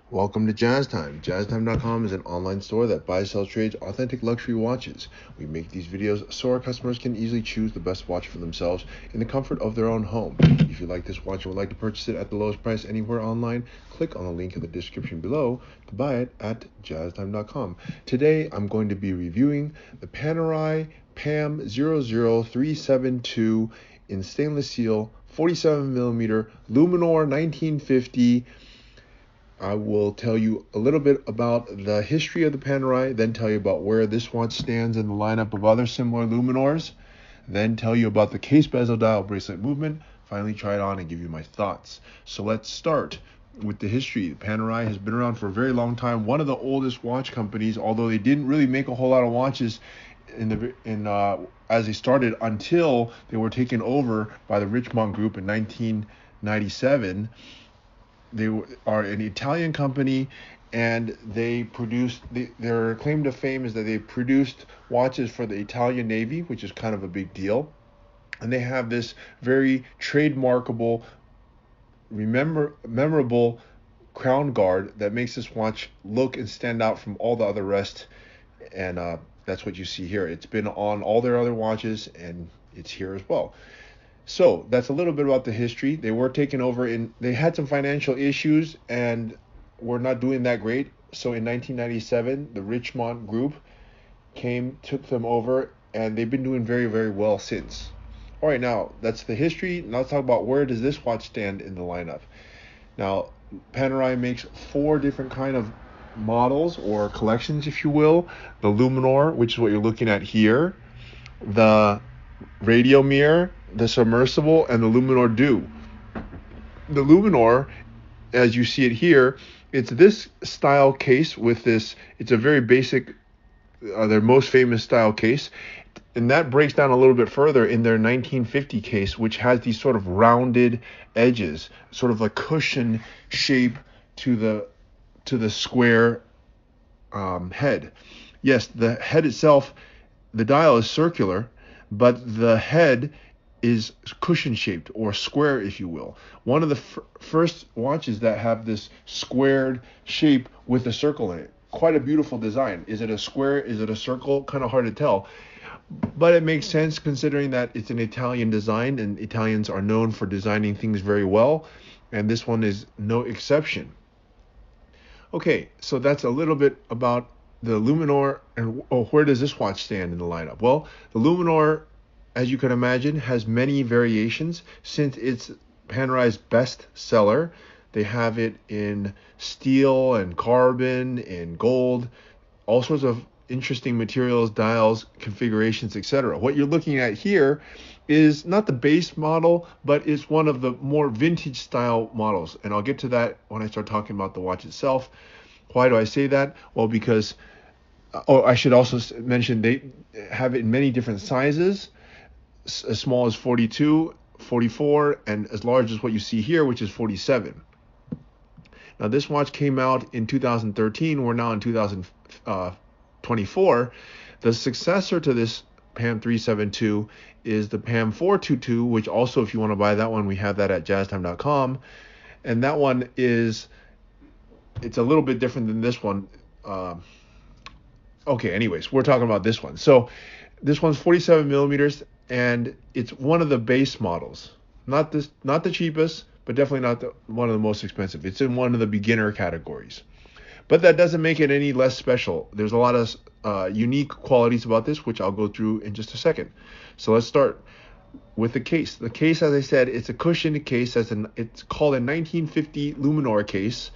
Welcome to Jazz Time. JazzTime.com is an online store that buys, sells, trades authentic luxury watches. We make these videos so our customers can easily choose the best watch for themselves in the comfort of their own home. If you like this watch and would like to purchase it at the lowest price anywhere online, click on the link in the description below to buy it at JazzTime.com. Today I'm going to be reviewing the Panerai PAM00372 in stainless steel 47mm Luminor 1950. I will tell you a little bit about the history of the Panerai, then tell you about where this watch stands in the lineup of other similar Luminors, then tell you about the case bezel dial bracelet movement, finally try it on and give you my thoughts. So let's start with the history. The Panerai has been around for a very long time, one of the oldest watch companies, although they didn't really make a whole lot of watches as they started until they were taken over by the Richemont Group in 1997. They are an Italian company, and they produced their claim to fame is that they produced watches for the Italian Navy, which is kind of a big deal. And they have this very trademarkable, memorable crown guard that makes this watch look and stand out from all the other rest. And that's what you see here. It's been on all their other watches, and it's here as well. So that's a little bit about the history. They were taken over they had some financial issues and were not doing that great. So in 1997, the Richemont Group took them over, and they've been doing very, very well since. All right, now that's the history. Now let's talk about where does this watch stand in the lineup. Now, Panerai makes 4 different kind of models or collections, if you will. The Luminor, which is what you're looking at here, the radio mirror, the submersible, and the Luminor Dew. The Luminor, as you see it here, it's this style case with this. It's a very basic, their most famous style case, and that breaks down a little bit further in their 1950 case, which has these sort of rounded edges, sort of a cushion shape to the square head. Yes, the head itself, the dial is circular, but the head is cushion shaped or square, if you will. One of the first watches that have this squared shape with a circle in it. Quite a beautiful design. Is it a square? Is it a circle? Kind of hard to tell. But it makes sense considering that it's an Italian design, and Italians are known for designing things very well, and this one is no exception. Okay, so that's a little bit about the Luminor, and where does this watch stand in the lineup? Well, the Luminor, as you can imagine, has many variations. Since it's Panerai's best seller, they have it in steel and carbon and gold, all sorts of interesting materials, dials, configurations, etc. What you're looking at here is not the base model, but it's one of the more vintage style models, and I'll get to that when I start talking about the watch itself. Why do I say that? Well, because I should also mention they have it in many different sizes, as small as 42, 44, and as large as what you see here, which is 47. Now, this watch came out in 2013. We're now in 2024. The successor to this PAM372 is the PAM422, which also, if you want to buy that one, we have that at jazztime.com. And that one it's a little bit different than this one. Okay, anyways, we're talking about this one. So this one's 47 millimeters, and it's one of the base models. Not the cheapest, but definitely not one of the most expensive. It's in one of the beginner categories. But that doesn't make it any less special. There's a lot of unique qualities about this, which I'll go through in just a second. So let's start with the case. The case, as I said, it's a cushioned case. It's called a 1950 Luminor case.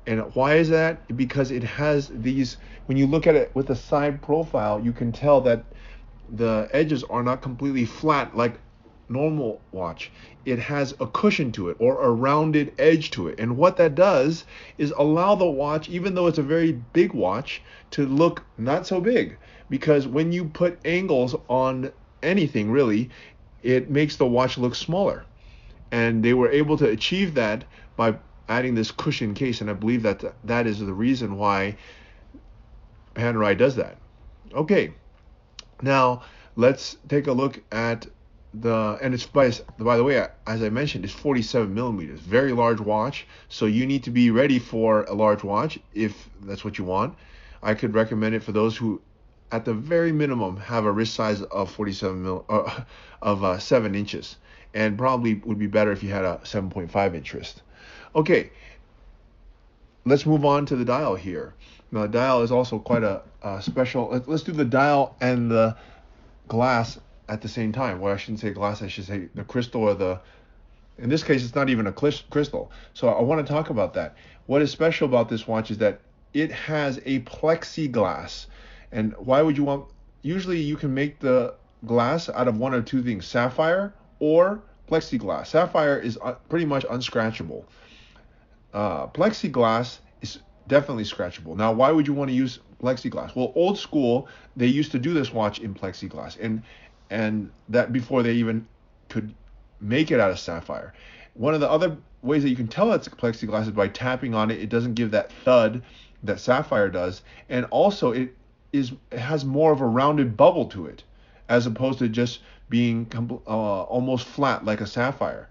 And why is that? Because it has these, when you look at it with a side profile, you can tell that the edges are not completely flat like normal watch. It has a cushion to it, or a rounded edge to it. And what that does is allow the watch, even though it's a very big watch, to look not so big. Because when you put angles on anything, really, it makes the watch look smaller. And they were able to achieve that by adding this cushion case, and I believe that is the reason why Panerai does that. Okay, now let's take a look at and it's by the way, as I mentioned, it's 47 millimeters, very large watch. So you need to be ready for a large watch if that's what you want. I could recommend it for those who, at the very minimum, have a wrist size of 7 inches, and probably would be better if you had a 7.5 inch wrist. Okay, let's move on to the dial here. Now the dial is also quite a special. Let's do the dial and the glass at the same time. Well, I shouldn't say glass, I should say the crystal, or in this case, it's not even a crystal. So I want to talk about that. What is special about this watch is that it has a plexiglass. And why would you want, usually you can make the glass out of one or two things, sapphire or plexiglass. Sapphire is pretty much unscratchable. Plexiglass is definitely scratchable. Now, why would you want to use plexiglass? Well, old school, they used to do this watch in plexiglass, and that before they even could make it out of sapphire. One of the other ways that you can tell it's plexiglass is by tapping on it. It doesn't give that thud that sapphire does, and also it has more of a rounded bubble to it, as opposed to just being almost flat like a sapphire.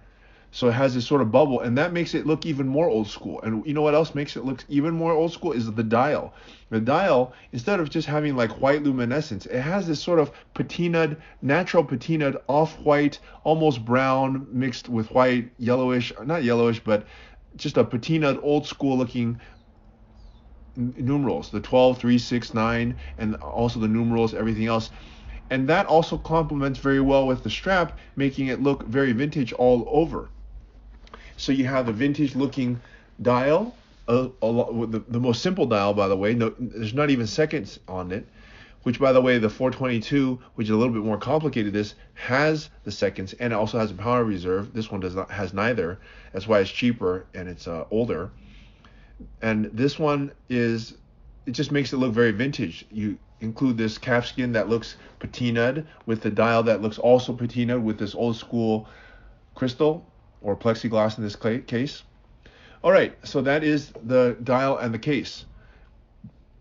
So it has this sort of bubble, and that makes it look even more old school. And you know what else makes it look even more old school is the dial. The dial, instead of just having like white luminescence, it has this sort of patinaed, natural patinaed, off-white, almost brown mixed with white, yellowish, not yellowish, but just a patinaed, old school looking numerals, the 12, 3, 6, 9, and also the numerals, everything else. And that also complements very well with the strap, making it look very vintage all over. So you have the vintage looking dial, the most simple dial, by the way. No, there's not even seconds on it, which, by the way, the 422, which is a little bit more complicated, this has the seconds, and it also has a power reserve. This one has neither. That's why it's cheaper and it's older. And this one it just makes it look very vintage. You include this calfskin that looks patinaed with the dial that looks also patinaed with this old school crystal or plexiglass in this case. All right, so that is the dial and the case.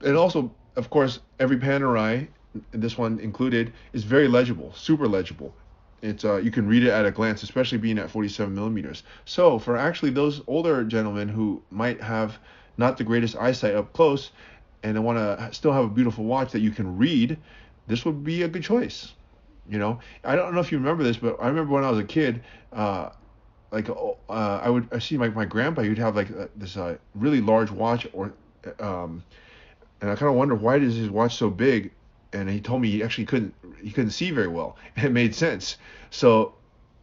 And also, of course, every Panerai, this one included, is very legible, super legible. It's you can read it at a glance, especially being at 47 millimeters. So for actually those older gentlemen who might have not the greatest eyesight up close and they want to still have a beautiful watch that you can read, this would be a good choice. You know, I don't know if you remember this, but I remember when I was a kid, I see my grandpa, he'd have like this really large watch, and I kind of wonder, why is his watch so big? And he told me he actually couldn't see very well. And it made sense. So,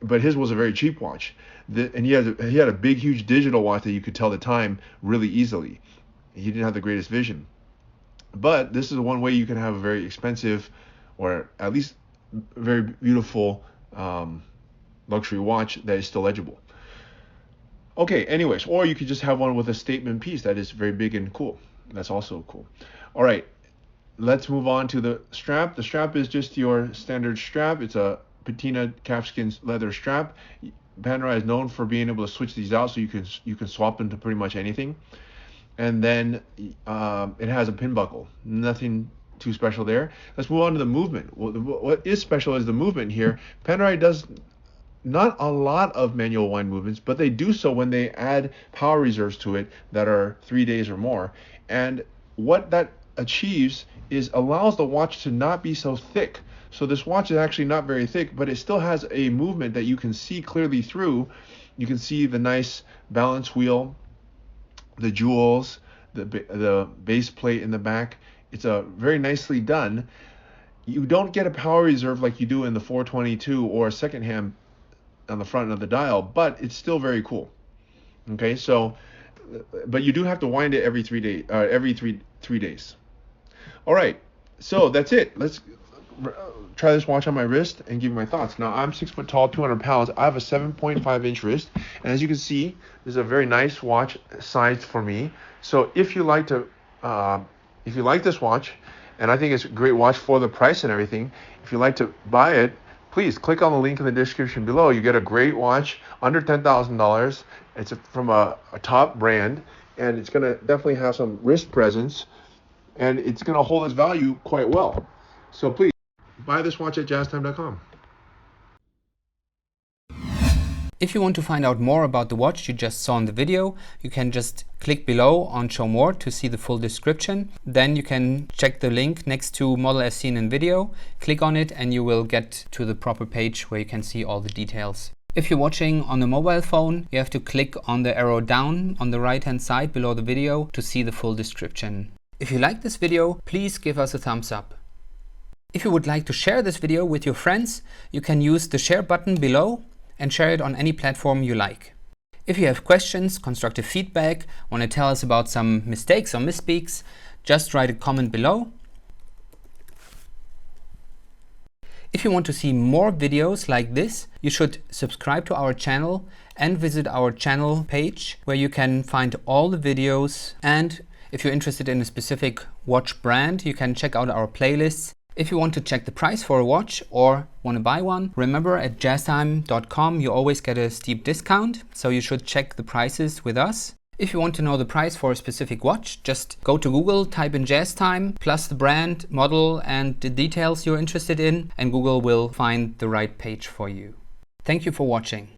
but his was a very cheap watch, and he had a big, huge digital watch that you could tell the time really easily. He didn't have the greatest vision. But this is one way you can have a very expensive, or at least very beautiful luxury watch that is still legible. Okay, anyways, or you could just have one with a statement piece that is very big and cool. That's also cool. All right, let's move on to the strap. The strap is just your standard strap. It's a patina calfskin leather strap. Panerai is known for being able to switch these out, so you can swap them to pretty much anything. And then it has a pin buckle. Nothing too special there. Let's move on to the movement. What is special is the movement here. Panerai does not a lot of manual wind movements, but they do so when they add power reserves to it that are 3 days or more. And what that achieves is allows the watch to not be so thick. So this watch is actually not very thick, but it still has a movement that you can see clearly through. You can see the nice balance wheel, the jewels, the base plate in the back. It's very nicely done. You don't get a power reserve like you do in the 422 or a second hand on the front of the dial, but it's still very cool. Okay, so, but you do have to wind it every 3 days, every three days. All right, so that's it. Let's try this watch on my wrist and give you my thoughts. Now, I'm 6 foot tall, 200 pounds. I have a 7.5 inch wrist, and as you can see, this is a very nice watch sized for me. So if you like this watch, and I think it's a great watch for the price and everything, if you like to buy it, please click on the link in the description below. You get a great watch under $10,000. It's from a top brand, and it's going to definitely have some wrist presence, and it's going to hold its value quite well. So please buy this watch at jazztime.com. If you want to find out more about the watch you just saw in the video, you can just click below on Show More to see the full description. Then you can check the link next to Model as seen in video, click on it, and you will get to the proper page where you can see all the details. If you're watching on a mobile phone, you have to click on the arrow down on the right hand side below the video to see the full description. If you like this video, please give us a thumbs up. If you would like to share this video with your friends, you can use the share button below and share it on any platform you like. If you have questions, constructive feedback, want to tell us about some mistakes or misspeaks, just write a comment below. If you want to see more videos like this, you should subscribe to our channel and visit our channel page where you can find all the videos. And if you're interested in a specific watch brand, you can check out our playlists. If you want to check the price for a watch or want to buy one, remember at jazztime.com you always get a steep discount, so you should check the prices with us. If you want to know the price for a specific watch, just go to Google, type in JazzTime, plus the brand, model and the details you're interested in, and Google will find the right page for you. Thank you for watching.